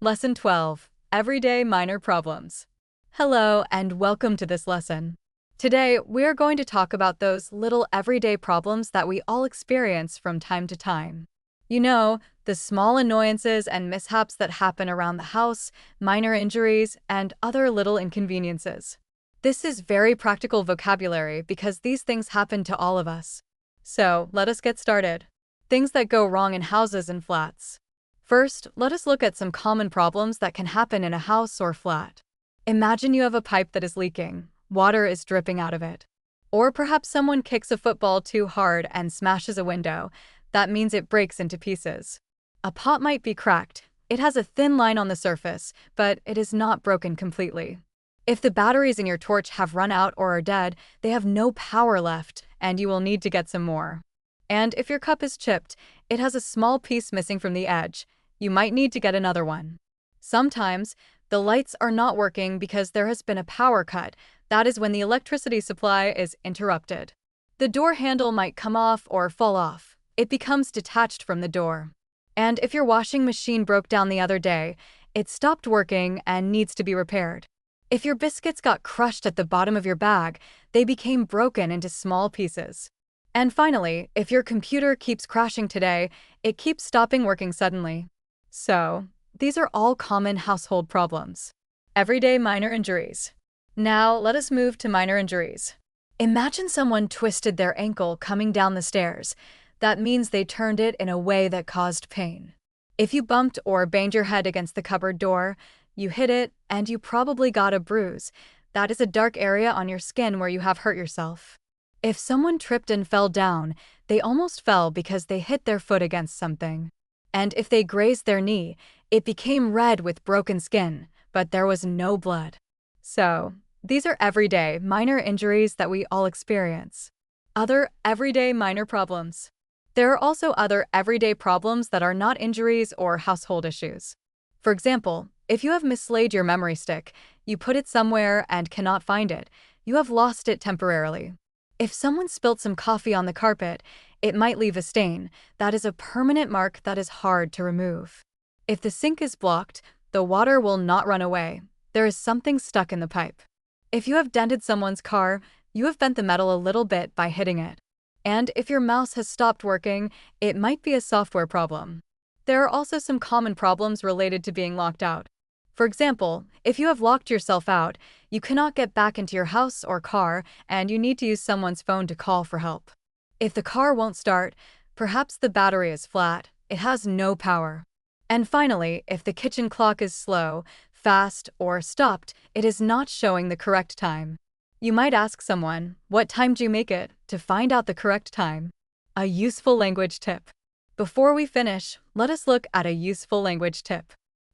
Lesson 12. Everyday Minor Problems. Hello and welcome to this lesson. Today, we are going to talk about those little everyday problems that we all experience from time to time. You know, the small annoyances and mishaps that happen around the house, minor injuries, and other little inconveniences. This is very practical vocabulary because these things happen to all of us. So, let us get started. Things that go wrong in houses and flats. First, let us look at some common problems that can happen in a house or flat. Imagine you have a pipe that is leaking. Water is dripping out of it. Or perhaps someone kicks a football too hard and smashes a window. That means it breaks into pieces. A pot might be cracked. It has a thin line on the surface, but it is not broken completely. If the batteries in your torch have run out or are dead, they have no power left, and you will need to get some more. And if your cup is chipped, it has a small piece missing from the edge. You might need to get another one. Sometimes, the lights are not working because there has been a power cut. That is when the electricity supply is interrupted. The door handle might come off or fall off. It becomes detached from the door. And if your washing machine broke down the other day, it stopped working and needs to be repaired. If your biscuits got crushed at the bottom of your bag, they became broken into small pieces. And finally, if your computer keeps crashing today, it keeps stopping working suddenly. So, these are all common household problems. Everyday minor injuries. Now, let us move to minor injuries. Imagine someone twisted their ankle coming down the stairs. That means they turned it in a way that caused pain. If you bumped or banged your head against the cupboard door, you hit it, and you probably got a bruise. That is a dark area on your skin where you have hurt yourself. If someone tripped and fell down, they almost fell because they hit their foot against something. And if they grazed their knee, it became red with broken skin, but there was no blood. So, these are everyday minor injuries that we all experience. Other everyday minor problems. There are also other everyday problems that are not injuries or household issues. For example, if you have mislaid your memory stick, you put it somewhere and cannot find it, you have lost it temporarily. If someone spilt some coffee on the carpet, it might leave a stain. That is a permanent mark that is hard to remove. If the sink is blocked, the water will not run away. There is something stuck in the pipe. If you have dented someone's car, you have bent the metal a little bit by hitting it. And if your mouse has stopped working, it might be a software problem. There are also some common problems related to being locked out. For example, if you have locked yourself out, you cannot get back into your house or car, and you need to use someone's phone to call for help. If the car won't start, perhaps the battery is flat, it has no power. And finally, if the kitchen clock is slow, fast, or stopped, it is not showing the correct time. You might ask someone, "What time do you make it?" to find out the correct time. A useful language tip. Before we finish, let us look at a useful language tip.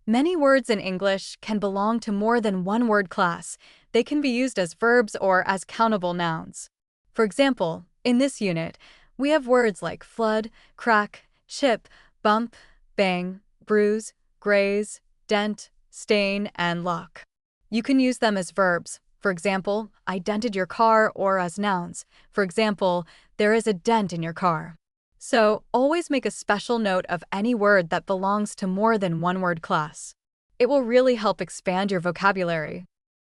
Many words in English can belong to more than one word class. They can be used as verbs or as countable nouns. For example, in this unit, we have words like flood, crack, chip, bump, bang, bruise, graze, dent, stain, and lock. You can use them as verbs. For example, I dented your car, or as nouns. For example, there is a dent in your car. So, always make a special note of any word that belongs to more than one word class. It will really help expand your vocabulary.